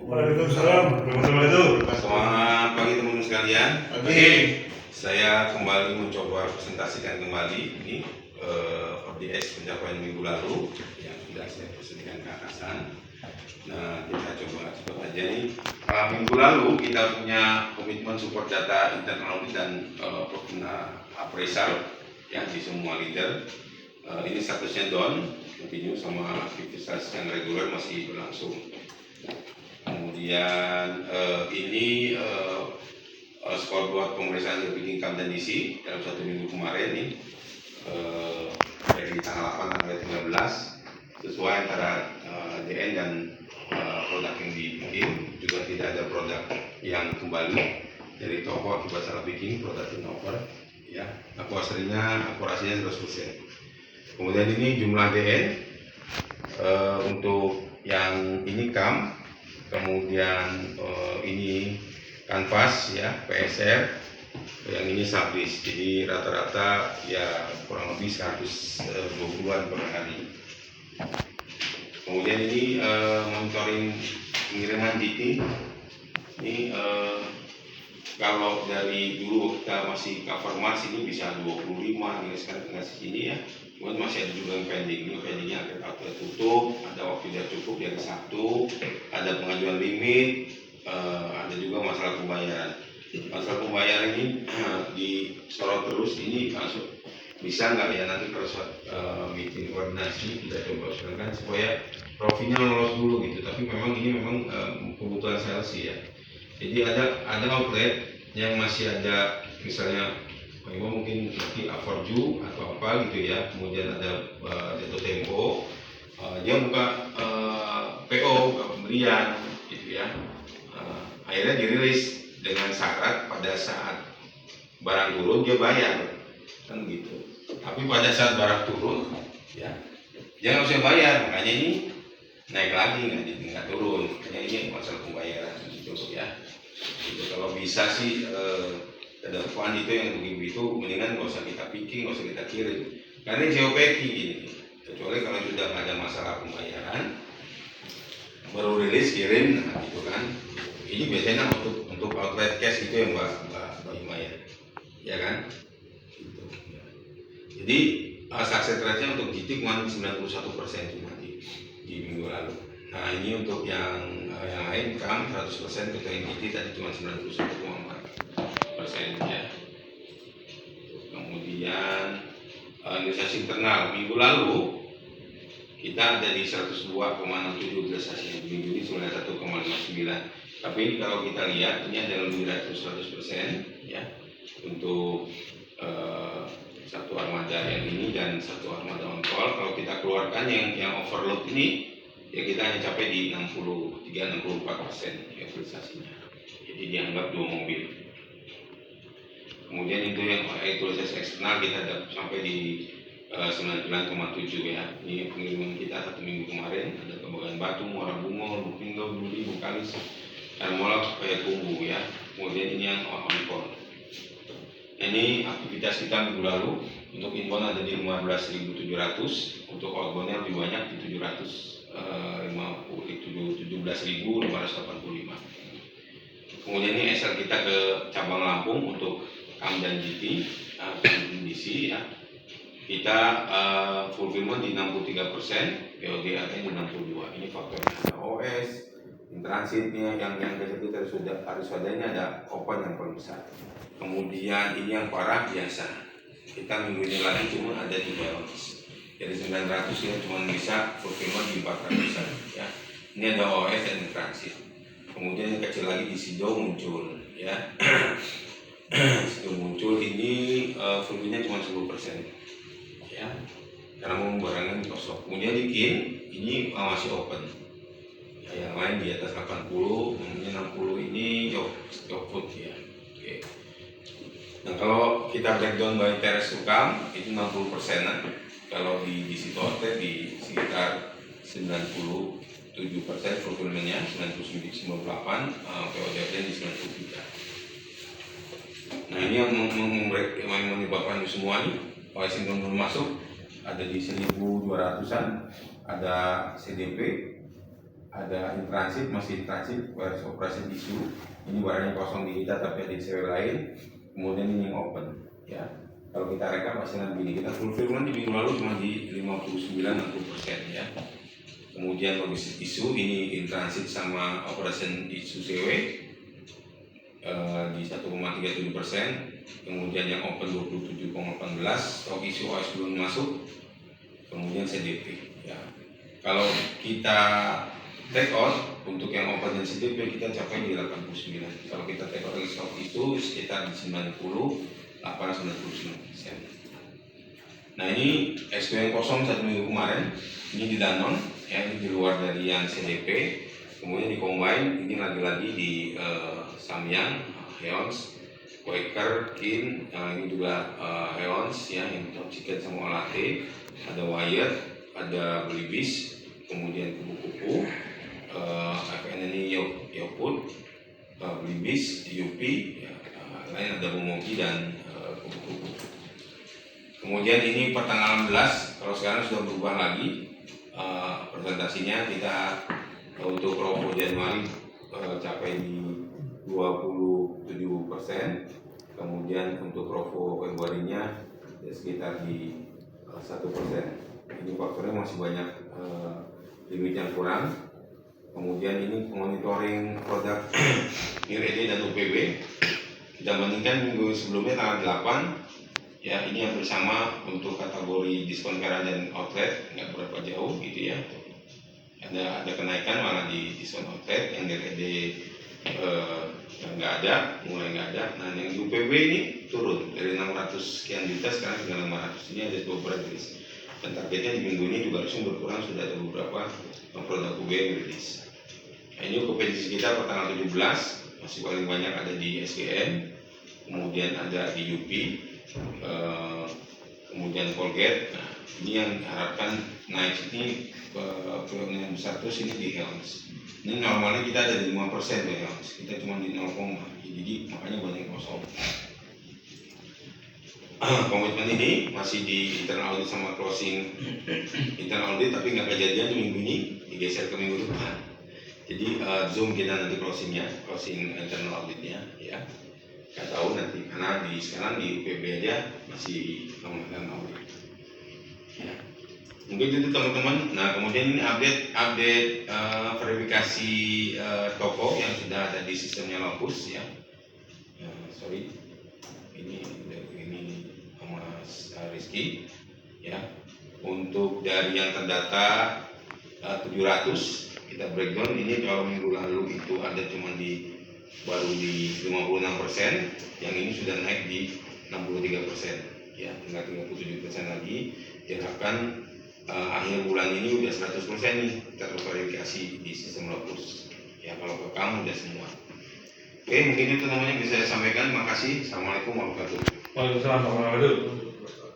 Waalaikumsalam warahmatullahi wabarakatuh. Selamat pagi teman-teman sekalian. Pagi. Saya kembali mencoba presentasikan kembali ini ODS pencapaian minggu lalu yang sudah saya presentasikan ke atasan. Nah, kita coba aja nih. Minggu lalu kita punya komitmen support data internal audit dan appraisal yang di semua leader. Ini statusnya down, continue sama aktivitas yang reguler masih berlangsung. Kemudian ini scoreboard pemeriksaan repeat income dan isi dalam 1 minggu kemarin nih dari tanggal 8 sampai 13 sesuai antara DN dan produk yang dibikin, juga tidak ada produk yang kembali dari toko akibat salah bikin produk turnover ya. Akurasinya 100%. Kemudian ini jumlah DN untuk yang ini CAM, kemudian ini kanvas ya, PSR, yang ini sublis. Jadi rata-rata ya kurang lebih 120-an per hari. Kemudian ini monitoring pengiriman GT. Ini kalau dari dulu kita masih cover Mars ini bisa 25, ini sekarang tinggal segini ya. Kemudian masih ada juga yang pending. Ini pendingnya akhir tutup, ada waktu tidak cukup dari Sabtu, ada pengajuan limit, ada juga masalah pembayaran. Masalah pembayaran ini disorot terus. Ini langsung bisa nggak ya nanti kalau bikin koordinasi kita coba usulkan supaya profilnya lolos dulu gitu. Tapi memang ini kebutuhan sales ya. Jadi ada outlet yang masih ada misalnya mungkin nanti Aforju atau apa gitu ya. Kemudian ada Jatuh Tempo, dia buka PO, buka pembelian gitu ya. Akhirnya dirilis dengan syarat pada saat barang turun dia bayar kan gitu. Tapi pada saat barang turun ya dia nggak usah bayar, makanya ini naik lagi nggak turun. Makanya ini masalah pembayaran gitu ya. Gitu. Kalau bisa sih ke depan itu yang begitu mendingan nggak usah kita picking, nggak usah kita kirim. Karena ini geopacking ini. Kecuali kalau sudah nggak ada masalah pembayaran, baru rilis kirim, nah gitu kan. Ini biasanya untuk outlet cash itu yang Mbak Imaya, ya kan? Gitu. Jadi success rate-nya untuk GT kemarin 91% cuma di minggu lalu. Nah ini untuk yang lain kan 100% untuk yang GT tadi cuma 91,4% ya. Kemudian investasi internal minggu lalu kita ada di 102,67 investasinya, minggu ini sudah 1,59. Tapi ini kalau kita lihat ini ada lebih dari 100% ya untuk satu armada yang ini dan satu armada on call. Kalau kita keluarkan yang overload ini ya kita hanya capai di 63-64% utilisasinya. Jadi dianggap 2 mobil. Kemudian itu yang utilisasi eksternal kita ada sampai di 99,7 ya. Ini pengiriman kita 1 minggu kemarin ada ke Bagan Batu, Muara Bungo, Lupindo, Duri, Bukalis, Armola supaya tumbuh ya. Kemudian ini yang on call. Ini aktivitas kita minggu lalu. Untuk inbound ada di 15.700, untuk outboundnya lebih banyak di 17.585. Kemudian ini SL kita ke cabang Lampung untuk CAM dan GT, kondisi ya. Kita fulfillment di 63%, PODA di 62%. Ini faktornya ada OS, transitnya yang kita harus adanya ada open yang paling besar. Kemudian ini yang parah biasa. Kita minggu ini lagi cuma ada 300. Jadi 900 ya cuma bisa fulfillment di 400-an ya. Ini ada OS dan transit. Kemudian yang kecil lagi di Sido muncul ya. Sido muncul ini fulfillnya cuma 10% ya. Karena mau barangnya kosong. Kemudian di KIN ini masih open. Ya, yang lain di atas 80, kemudian 60 ini job food ya. Oke. Nah kalau kita breakdown by teres tukang itu 60%-an. Kalau di situ outlet di sekitar 97% fulfillment-nya, 98, PODP di 93. Nah ini yang menyebabkan semua nih, kalau yang belum masuk ada di 1.200-an, ada CDP, ada in transit, masih in transit, warehouse operation issue. Ini barangnya kosong di kita tapi ada di server lain. Kemudian ini yang open, ya. Kalau kita rekap hasilnya begini, kita fulfillment di minggu lalu cuma di 59-60%, ya. Kemudian logistik isu ini in transit sama operation isu CW di 1,37%. Kemudian yang open 27,18, stok isu OS belum masuk. Kemudian CDP, ya. Kalau kita take out untuk yang open dan CDP kita capai di 89. Kalau kita take out lagi stok itu sekitar di 98-99%. Nah ini SQ yang kosong 1 minggu kemarin, ini di Danon, ya, ini di luar dari yang CDP. Kemudian di Combine, ini lagi-lagi di Samyang, Heons, Quaker, Kin, ini juga Heons, ya, yang Chicken sama Olate, ada Wire, ada Blibis, kemudian kupu-kupu, FN ini Yoput, Blibis, UP, ya, lain ada Bumogi dan kupu-kupu. Kemudian ini per tanggal 16, kalau sekarang sudah berubah lagi presentasinya. Kita untuk Rovo Januari capai di 27%, kemudian untuk Rovo Februarinya ya sekitar di 1%. Ini faktornya masih banyak limit yang kurang. Kemudian ini monitoring produk MIR-ED dan UPB. Kita bandingkan minggu sebelumnya tanggal 8. Ya, ini yang bersama untuk kategori diskon peran dan outlet nggak berapa jauh gitu ya. Ada kenaikan malah di diskon outlet, yang DRD nggak ada, mulai nggak ada. Nah yang di UPB ini turun dari 600 sekian juta sekarang sudah 500. Ini ada beberapa rilis. Dan targetnya di minggu ini juga harusnya berkurang, sudah ada beberapa produk UB yang rilis. Nah, ini okupansi kita per tanggal 17 masih paling banyak ada di SGN, kemudian ada di UP. Kemudian Colgate. Nah, ini yang harapkan naik ini yang besar terus ini di Helms. Ini normalnya kita ada di 5% di Helms, kita cuma di 0, jadi makanya banyak kosong. Komitmen ini masih di internal audit sama closing internal audit, tapi nggak kejadian minggu ini, digeser ke minggu depan. Jadi zoom kita nanti closing internal auditnya, ya. Nggak tahu nanti karena sekarang di UPB aja masih menggunakan audit. Ya. Mungkin itu teman-teman. Nah kemudian ini update verifikasi toko yang sudah ada di sistemnya Lopus, ya. Sorry, ini Mas Rizky, ya. Untuk dari yang terdata 700 kita breakdown. Ini kalau minggu lalu itu ada cuma baru di 56%, yang ini sudah naik di 63%, ya, tinggal 37% lagi. Diharapkan akhir bulan ini udah 100% nih terverifikasi di sistem Lopus, ya. Kalau ke kamu udah semua. Oke, mungkin itu namanya bisa saya sampaikan. Terima kasih. Assalamualaikum warahmatullahi wabarakatuh. Waalaikumsalam warahmatullahi wabarakatuh.